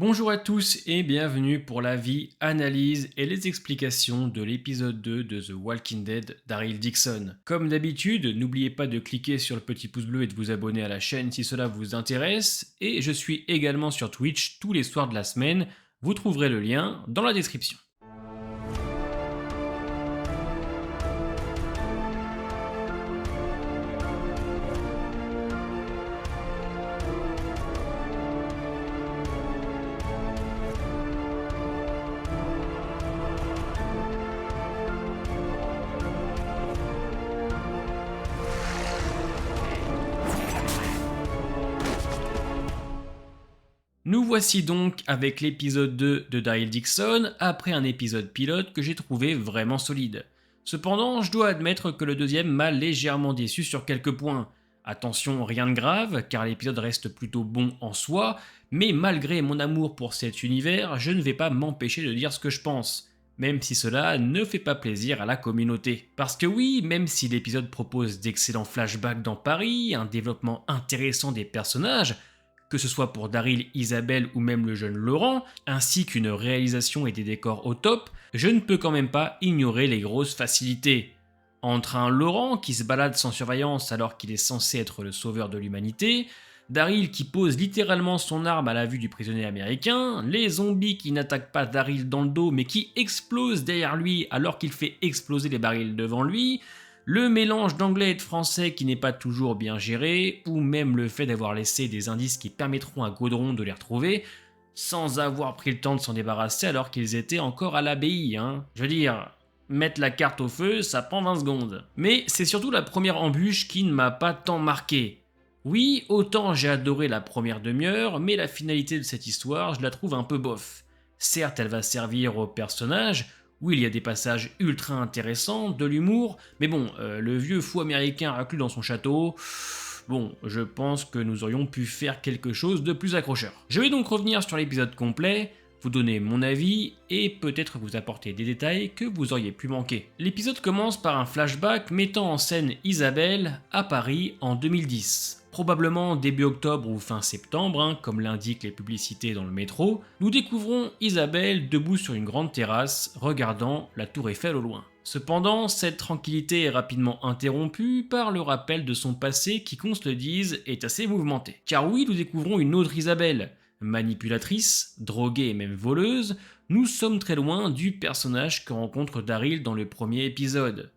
Bonjour à tous et bienvenue pour l'avis, analyse et les explications de l'épisode 2 de The Walking Dead d'Daryl Dixon. Comme d'habitude, n'oubliez pas de cliquer sur le petit pouce bleu et de vous abonner à la chaîne si cela vous intéresse. Et je suis également sur Twitch tous les soirs de la semaine, vous trouverez le lien dans la description. Nous voici donc avec l'épisode 2 de Daryl Dixon, après un épisode pilote que j'ai trouvé vraiment solide. Cependant, je dois admettre que le deuxième m'a légèrement déçu sur quelques points. Attention, rien de grave, car l'épisode reste plutôt bon en soi, mais malgré mon amour pour cet univers, je ne vais pas m'empêcher de dire ce que je pense. Même si cela ne fait pas plaisir à la communauté. Parce que oui, même si l'épisode propose d'excellents flashbacks dans Paris, un développement intéressant des personnages, que ce soit pour Daryl, Isabelle ou même le jeune Laurent, ainsi qu'une réalisation et des décors au top, je ne peux quand même pas ignorer les grosses facilités. Entre un Laurent qui se balade sans surveillance alors qu'il est censé être le sauveur de l'humanité, Daryl qui pose littéralement son arme à la vue du prisonnier américain, les zombies qui n'attaquent pas Daryl dans le dos mais qui explosent derrière lui alors qu'il fait exploser les barils devant lui, le mélange d'anglais et de français qui n'est pas toujours bien géré, ou même le fait d'avoir laissé des indices qui permettront à Gaudron de les retrouver, sans avoir pris le temps de s'en débarrasser alors qu'ils étaient encore à l'abbaye, hein. Je veux dire, mettre la carte au feu, ça prend 20 secondes. Mais c'est surtout la première embûche qui ne m'a pas tant marqué. Oui, autant j'ai adoré la première demi-heure, mais la finalité de cette histoire, je la trouve un peu bof. Certes, elle va servir au personnage, oui, il y a des passages ultra intéressants, de l'humour, mais bon, le vieux fou américain reclus dans son château, bon, je pense que nous aurions pu faire quelque chose de plus accrocheur. Je vais donc revenir sur l'épisode complet, vous donner mon avis et peut-être vous apporter des détails que vous auriez pu manquer. L'épisode commence par un flashback mettant en scène Isabelle à Paris en 2010. Probablement début octobre ou fin septembre, hein, comme l'indiquent les publicités dans le métro, nous découvrons Isabelle debout sur une grande terrasse, regardant la tour Eiffel au loin. Cependant, cette tranquillité est rapidement interrompue par le rappel de son passé qui, qu'on se le dise, est assez mouvementé. Car oui, nous découvrons une autre Isabelle, manipulatrice, droguée et même voleuse, nous sommes très loin du personnage que rencontre Daryl dans le premier épisode.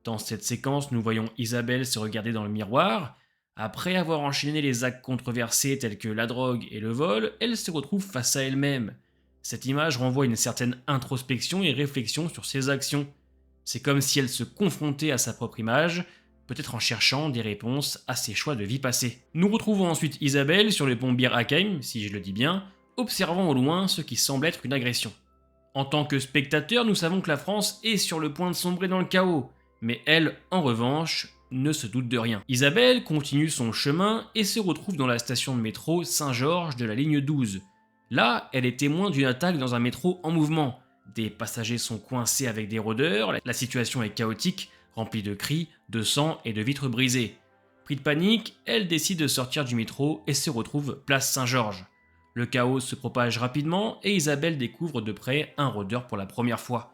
Dans cette séquence, nous voyons Isabelle se regarder dans le miroir. Après avoir enchaîné les actes controversés tels que la drogue et le vol, elle se retrouve face à elle-même. Cette image renvoie une certaine introspection et réflexion sur ses actions. C'est comme si elle se confrontait à sa propre image, peut-être en cherchant des réponses à ses choix de vie passée. Nous retrouvons ensuite Isabelle sur le pont Bir Hakeim, si je le dis bien, observant au loin ce qui semble être une agression. En tant que spectateur, nous savons que la France est sur le point de sombrer dans le chaos, mais elle, en revanche, ne se doute de rien. Isabelle continue son chemin et se retrouve dans la station de métro Saint-Georges de la ligne 12. Là, elle est témoin d'une attaque dans un métro en mouvement. Des passagers sont coincés avec des rôdeurs, la situation est chaotique, remplie de cris, de sang et de vitres brisées. Pris de panique, elle décide de sortir du métro et se retrouve place Saint-Georges. Le chaos se propage rapidement et Isabelle découvre de près un rôdeur pour la première fois.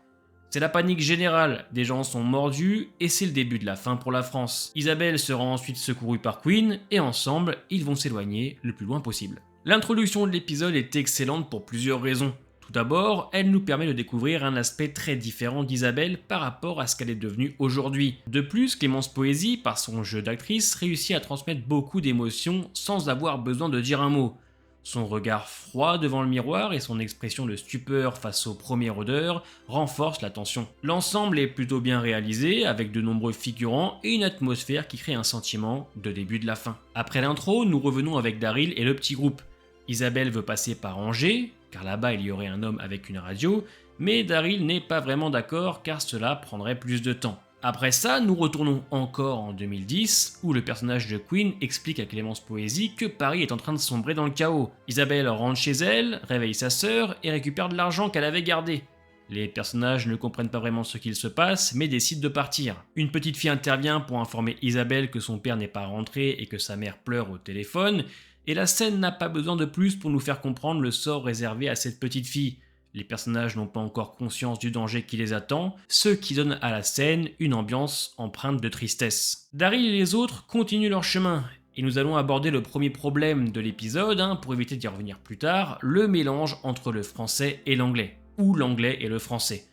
C'est la panique générale, des gens sont mordus et c'est le début de la fin pour la France. Isabelle sera ensuite secourue par Quinn et ensemble, ils vont s'éloigner le plus loin possible. L'introduction de l'épisode est excellente pour plusieurs raisons. Tout d'abord, elle nous permet de découvrir un aspect très différent d'Isabelle par rapport à ce qu'elle est devenue aujourd'hui. De plus, Clémence Poésy, par son jeu d'actrice, réussit à transmettre beaucoup d'émotions sans avoir besoin de dire un mot. Son regard froid devant le miroir et son expression de stupeur face au premier odeur renforcent la tension. L'ensemble est plutôt bien réalisé, avec de nombreux figurants et une atmosphère qui crée un sentiment de début de la fin. Après l'intro, nous revenons avec Daryl et le petit groupe. Isabelle veut passer par Angers, car là-bas il y aurait un homme avec une radio, mais Daryl n'est pas vraiment d'accord car cela prendrait plus de temps. Après ça, nous retournons encore en 2010, où le personnage de Quinn explique à Clémence Poésy que Paris est en train de sombrer dans le chaos. Isabelle rentre chez elle, réveille sa sœur et récupère de l'argent qu'elle avait gardé. Les personnages ne comprennent pas vraiment ce qu'il se passe, mais décident de partir. Une petite fille intervient pour informer Isabelle que son père n'est pas rentré et que sa mère pleure au téléphone, Et la scène n'a pas besoin de plus pour nous faire comprendre le sort réservé à cette petite fille. Les personnages n'ont pas encore conscience du danger qui les attend, ce qui donne à la scène une ambiance empreinte de tristesse. Daryl et les autres continuent leur chemin, et nous allons aborder le premier problème de l'épisode, pour éviter d'y revenir plus tard, le mélange entre le français et l'anglais, ou l'anglais et le français.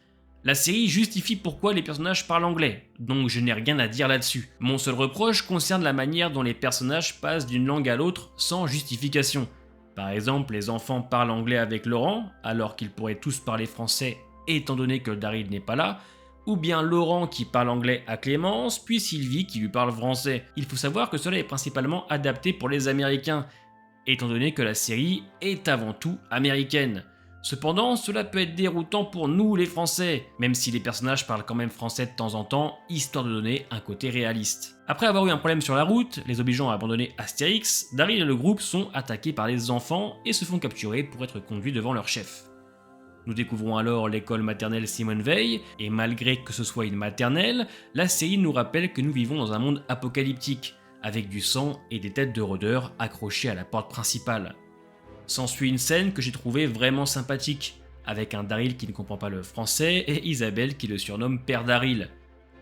La série justifie pourquoi les personnages parlent anglais, donc je n'ai rien à dire là-dessus. Mon seul reproche concerne la manière dont les personnages passent d'une langue à l'autre sans justification. Par exemple, les enfants parlent anglais avec Laurent, alors qu'ils pourraient tous parler français étant donné que Daryl n'est pas là, ou bien Laurent qui parle anglais à Clémence, puis Sylvie qui lui parle français. Il faut savoir que cela est principalement adapté pour les Américains, étant donné que la série est avant tout américaine. Cependant, cela peut être déroutant pour nous les Français, même si les personnages parlent quand même français de temps en temps, histoire de donner un côté réaliste. Après avoir eu un problème sur la route, les obligeant à abandonner Astérix, Daryl et le groupe sont attaqués par les enfants et se font capturer pour être conduits devant leur chef. Nous découvrons alors l'école maternelle Simone Veil, et malgré que ce soit une maternelle, la série nous rappelle que nous vivons dans un monde apocalyptique, avec du sang et des têtes de rôdeurs accrochées à la porte principale. S'ensuit une scène que j'ai trouvée vraiment sympathique, avec un Daryl qui ne comprend pas le français et Isabelle qui le surnomme Père Daryl.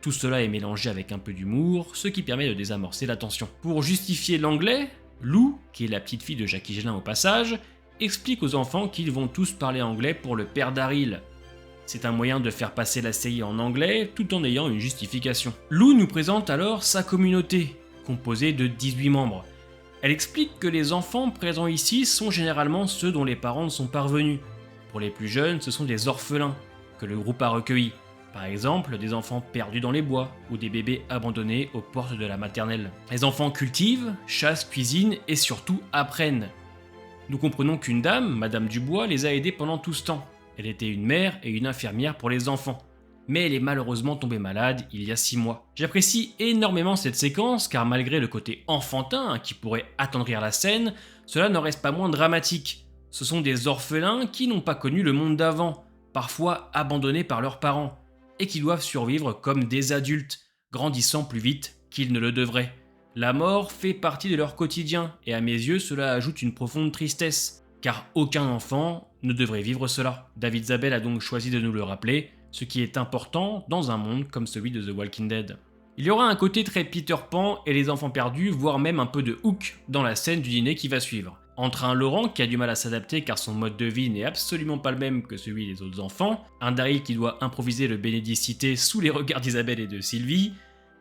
Tout cela est mélangé avec un peu d'humour, ce qui permet de désamorcer la tension. Pour justifier l'anglais, Lou, qui est la petite fille de Jackie Gelin au passage, explique aux enfants qu'ils vont tous parler anglais pour le Père Daryl. C'est un moyen de faire passer la série en anglais tout en ayant une justification. Lou nous présente alors sa communauté, composée de 18 membres. Elle explique que les enfants présents ici sont généralement ceux dont les parents ne sont pas revenus. Pour les plus jeunes, ce sont des orphelins que le groupe a recueillis. Par exemple, des enfants perdus dans les bois ou des bébés abandonnés aux portes de la maternelle. Les enfants cultivent, chassent, cuisinent et surtout apprennent. Nous comprenons qu'une dame, Madame Dubois, les a aidés pendant tout ce temps. Elle était une mère et une infirmière pour les enfants. Mais elle est malheureusement tombée malade il y a 6 mois. J'apprécie énormément cette séquence car malgré le côté enfantin qui pourrait attendrir la scène, cela n'en reste pas moins dramatique. Ce sont des orphelins qui n'ont pas connu le monde d'avant, parfois abandonnés par leurs parents, et qui doivent survivre comme des adultes, grandissant plus vite qu'ils ne le devraient. La mort fait partie de leur quotidien et à mes yeux cela ajoute une profonde tristesse, car aucun enfant ne devrait vivre cela. David Zabel a donc choisi de nous le rappeler, ce qui est important dans un monde comme celui de The Walking Dead. Il y aura un côté très Peter Pan et les enfants perdus, voire même un peu de Hook dans la scène du dîner qui va suivre. Entre un Laurent qui a du mal à s'adapter car son mode de vie n'est absolument pas le même que celui des autres enfants, un Daryl qui doit improviser le bénédicité sous les regards d'Isabelle et de Sylvie,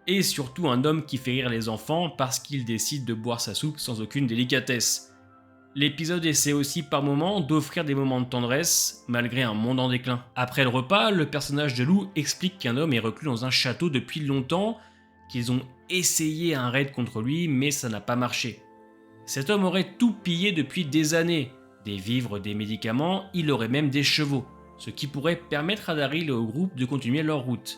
et surtout un homme qui fait rire les enfants parce qu'il décide de boire sa soupe sans aucune délicatesse. L'épisode essaie aussi par moments d'offrir des moments de tendresse, malgré un monde en déclin. Après le repas, le personnage de Lou explique qu'un homme est reclus dans un château depuis longtemps, qu'ils ont essayé un raid contre lui, mais ça n'a pas marché. Cet homme aurait tout pillé depuis des années, des vivres, des médicaments, il aurait même des chevaux, ce qui pourrait permettre à Daryl et au groupe de continuer leur route.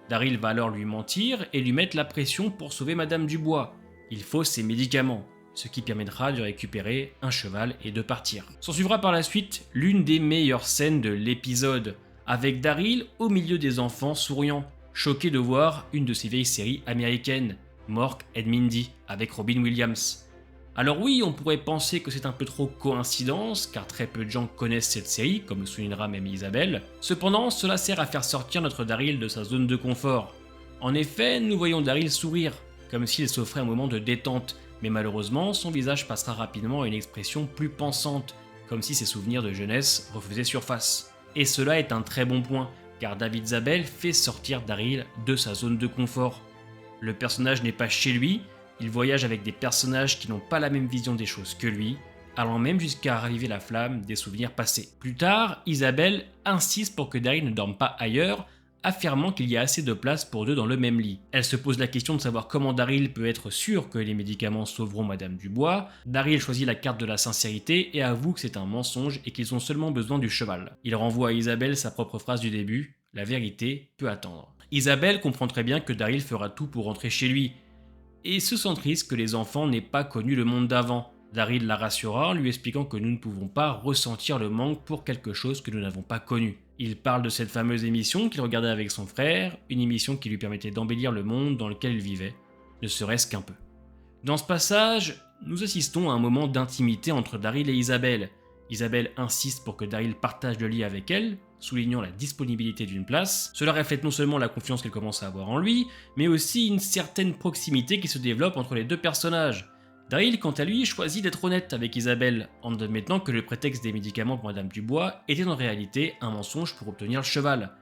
Daryl va alors lui mentir et lui mettre la pression pour sauver Madame Dubois. Il faut ses médicaments, ce qui permettra de récupérer un cheval et de partir. S'en suivra par la suite l'une des meilleures scènes de l'épisode, avec Daryl au milieu des enfants souriant, choqué de voir une de ces vieilles séries américaines, Mork and Mindy, avec Robin Williams. Alors oui, on pourrait penser que c'est un peu trop coïncidence, car très peu de gens connaissent cette série, comme le soulignera même Isabelle. Cependant, cela sert à faire sortir notre Daryl de sa zone de confort. En effet, nous voyons Daryl sourire, comme s'il s'offrait un moment de détente, mais malheureusement, son visage passera rapidement à une expression plus pensante, comme si ses souvenirs de jeunesse refaisaient surface. Et cela est un très bon point, car David Zabel fait sortir Daryl de sa zone de confort. Le personnage n'est pas chez lui, il voyage avec des personnages qui n'ont pas la même vision des choses que lui, allant même jusqu'à raviver la flamme des souvenirs passés. Plus tard, Isabelle insiste pour que Daryl ne dorme pas ailleurs, affirmant qu'il y a assez de place pour deux dans le même lit. Elle se pose la question de savoir comment Daryl peut être sûr que les médicaments sauveront Madame Dubois. Daryl choisit la carte de la sincérité et avoue que c'est un mensonge et qu'ils ont seulement besoin du cheval. Il renvoie à Isabelle sa propre phrase du début, « La vérité peut attendre ». Isabelle comprend très bien que Daryl fera tout pour rentrer chez lui, et se sent triste que les enfants n'aient pas connu le monde d'avant. Daryl la rassurera en lui expliquant que nous ne pouvons pas ressentir le manque pour quelque chose que nous n'avons pas connu. Il parle de cette fameuse émission qu'il regardait avec son frère, une émission qui lui permettait d'embellir le monde dans lequel il vivait, ne serait-ce qu'un peu. Dans ce passage, nous assistons à un moment d'intimité entre Daryl et Isabelle. Isabelle insiste pour que Daryl partage le lit avec elle, soulignant la disponibilité d'une place. Cela reflète non seulement la confiance qu'elle commence à avoir en lui, mais aussi une certaine proximité qui se développe entre les deux personnages. Daryl, quant à lui, choisit d'être honnête avec Isabelle, en admettant que le prétexte des médicaments pour Madame Dubois était en réalité un mensonge pour obtenir le cheval.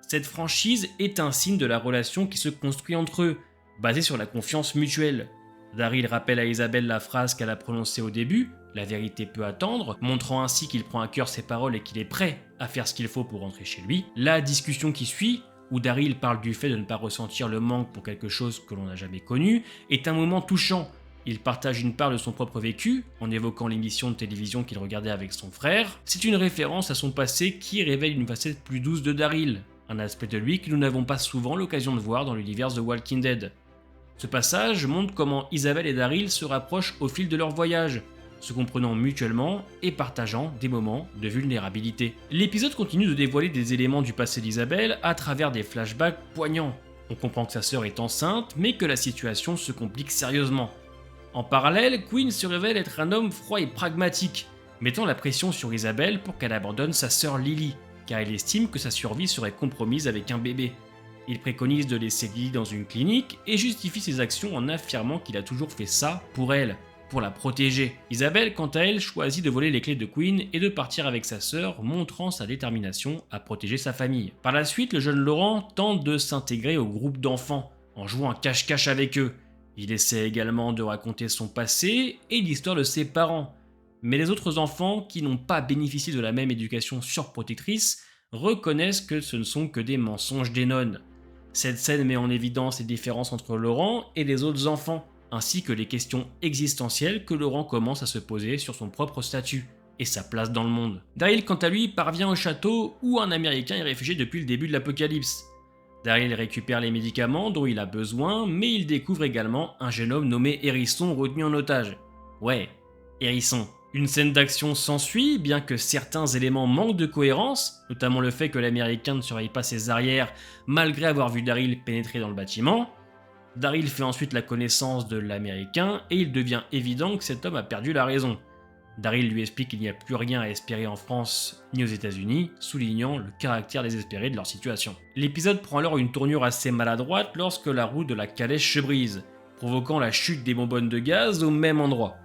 Cette franchise est un signe de la relation qui se construit entre eux, basée sur la confiance mutuelle. Daryl rappelle à Isabelle la phrase qu'elle a prononcée au début, « La vérité peut attendre », montrant ainsi qu'il prend à cœur ses paroles et qu'il est prêt à faire ce qu'il faut pour rentrer chez lui. La discussion qui suit, où Daryl parle du fait de ne pas ressentir le manque pour quelque chose que l'on n'a jamais connu, est un moment touchant. Il partage une part de son propre vécu, en évoquant l'émission de télévision qu'il regardait avec son frère. C'est une référence à son passé qui révèle une facette plus douce de Daryl, un aspect de lui que nous n'avons pas souvent l'occasion de voir dans l'univers de Walking Dead. Ce passage montre comment Isabelle et Daryl se rapprochent au fil de leur voyage, se comprenant mutuellement et partageant des moments de vulnérabilité. L'épisode continue de dévoiler des éléments du passé d'Isabelle à travers des flashbacks poignants. On comprend que sa sœur est enceinte, mais que la situation se complique sérieusement. En parallèle, Quinn se révèle être un homme froid et pragmatique, mettant la pression sur Isabelle pour qu'elle abandonne sa sœur Lily, car il estime que sa survie serait compromise avec un bébé. Il préconise de laisser Lily dans une clinique et justifie ses actions en affirmant qu'il a toujours fait ça pour elle, pour la protéger. Isabelle, quant à elle, choisit de voler les clés de Quinn et de partir avec sa sœur, montrant sa détermination à protéger sa famille. Par la suite, le jeune Laurent tente de s'intégrer au groupe d'enfants, en jouant à cache-cache avec eux. Il essaie également de raconter son passé et l'histoire de ses parents. Mais les autres enfants, qui n'ont pas bénéficié de la même éducation surprotectrice, reconnaissent que ce ne sont que des mensonges des nonnes. Cette scène met en évidence les différences entre Laurent et les autres enfants, ainsi que les questions existentielles que Laurent commence à se poser sur son propre statut et sa place dans le monde. Daryl, quant à lui, parvient au château où un Américain est réfugié depuis le début de l'apocalypse. Daryl récupère les médicaments dont il a besoin, mais il découvre également un jeune homme nommé Hérisson retenu en otage. Ouais, Hérisson. Une scène d'action s'ensuit, bien que certains éléments manquent de cohérence, notamment le fait que l'Américain ne surveille pas ses arrières malgré avoir vu Daryl pénétrer dans le bâtiment. Daryl fait ensuite la connaissance de l'Américain et il devient évident que cet homme a perdu la raison. Daryl lui explique qu'il n'y a plus rien à espérer en France ni aux États-Unis, soulignant le caractère désespéré de leur situation. L'épisode prend alors une tournure assez maladroite lorsque la roue de la calèche se brise, provoquant la chute des bonbonnes de gaz au même endroit.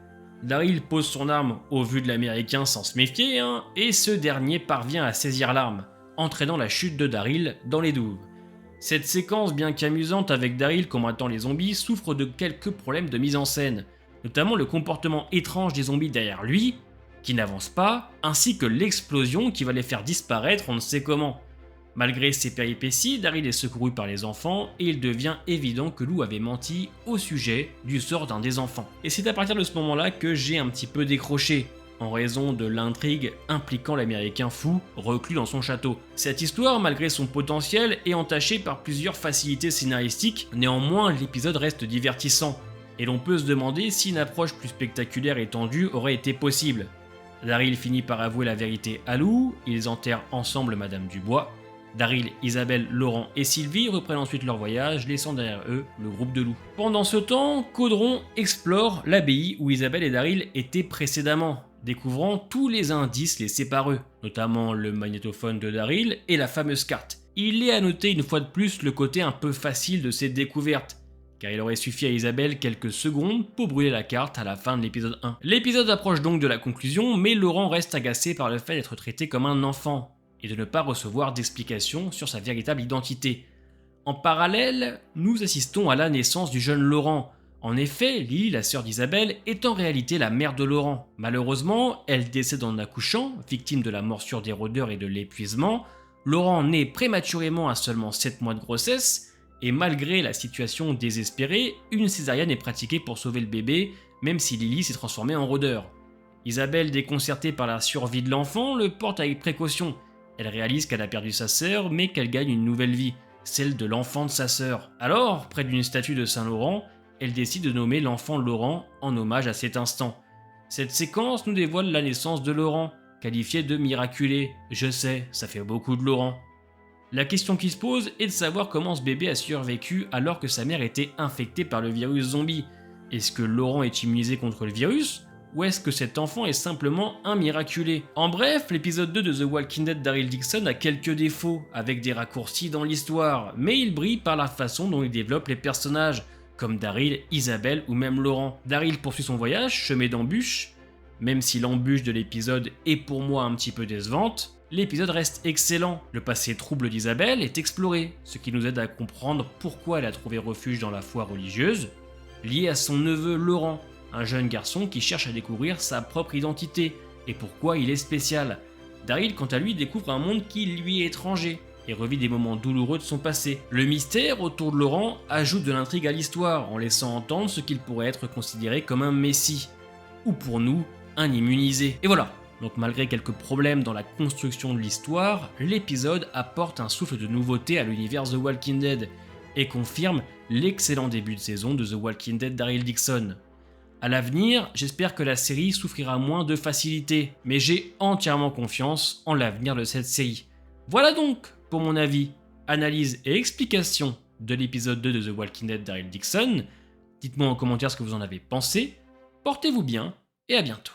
Daryl pose son arme au vu de l'Américain sans se méfier, et ce dernier parvient à saisir l'arme, entraînant la chute de Daryl dans les douves. Cette séquence, bien qu'amusante avec Daryl combattant les zombies, souffre de quelques problèmes de mise en scène, notamment le comportement étrange des zombies derrière lui, qui n'avancent pas, ainsi que l'explosion qui va les faire disparaître on ne sait comment. Malgré ces péripéties, Daryl est secouru par les enfants et il devient évident que Lou avait menti au sujet du sort d'un des enfants. Et c'est à partir de ce moment-là que j'ai un petit peu décroché, en raison de l'intrigue impliquant l'Américain fou reclus dans son château. Cette histoire, malgré son potentiel, est entachée par plusieurs facilités scénaristiques, néanmoins l'épisode reste divertissant, et l'on peut se demander si une approche plus spectaculaire et tendue aurait été possible. Daryl finit par avouer la vérité à Lou, ils enterrent ensemble Madame Dubois. Daryl, Isabelle, Laurent et Sylvie reprennent ensuite leur voyage, laissant derrière eux le groupe de loups. Pendant ce temps, Caudron explore l'abbaye où Isabelle et Daryl étaient précédemment, découvrant tous les indices laissés par eux, notamment le magnétophone de Daryl et la fameuse carte. Il est à noter une fois de plus le côté un peu facile de ces découvertes, car il aurait suffi à Isabelle quelques secondes pour brûler la carte à la fin de l'épisode 1. L'épisode approche donc de la conclusion, mais Laurent reste agacé par le fait d'être traité comme un enfant, et de ne pas recevoir d'explications sur sa véritable identité. En parallèle, nous assistons à la naissance du jeune Laurent. En effet, Lily, la sœur d'Isabelle, est en réalité la mère de Laurent. Malheureusement, elle décède en accouchant, victime de la morsure des rôdeurs et de l'épuisement. Laurent naît prématurément à seulement 7 mois de grossesse, et malgré la situation désespérée, une césarienne est pratiquée pour sauver le bébé, même si Lily s'est transformée en rôdeur. Isabelle, déconcertée par la survie de l'enfant, le porte avec précaution. Elle réalise qu'elle a perdu sa sœur, mais qu'elle gagne une nouvelle vie, celle de l'enfant de sa sœur. Alors, près d'une statue de Saint-Laurent, elle décide de nommer l'enfant Laurent en hommage à cet instant. Cette séquence nous dévoile la naissance de Laurent, qualifié de miraculé. Je sais, ça fait beaucoup de Laurent. La question qui se pose est de savoir comment ce bébé a survécu alors que sa mère était infectée par le virus zombie. Est-ce que Laurent est immunisé contre le virus? Ou est-ce que cet enfant est simplement un miraculé? En bref, l'épisode 2 de The Walking Dead Daryl Dixon a quelques défauts, avec des raccourcis dans l'histoire, mais il brille par la façon dont il développe les personnages, comme Daryl, Isabelle ou même Laurent. Daryl poursuit son voyage, semé d'embûches. Même si l'embûche de l'épisode est pour moi un petit peu décevante, l'épisode reste excellent. Le passé trouble d'Isabelle est exploré, ce qui nous aide à comprendre pourquoi elle a trouvé refuge dans la foi religieuse, liée à son neveu Laurent, un jeune garçon qui cherche à découvrir sa propre identité et pourquoi il est spécial. Daryl, quant à lui, découvre un monde qui lui est étranger et revit des moments douloureux de son passé. Le mystère autour de Laurent ajoute de l'intrigue à l'histoire en laissant entendre ce qu'il pourrait être considéré comme un messie, ou pour nous, un immunisé. Et voilà, donc malgré quelques problèmes dans la construction de l'histoire, l'épisode apporte un souffle de nouveauté à l'univers The Walking Dead et confirme l'excellent début de saison de The Walking Dead Daryl Dixon. À l'avenir, j'espère que la série souffrira moins de facilité, mais j'ai entièrement confiance en l'avenir de cette série. Voilà donc pour mon avis, analyse et explication de l'épisode 2 de The Walking Dead Daryl Dixon. Dites-moi en commentaire ce que vous en avez pensé, portez-vous bien et à bientôt.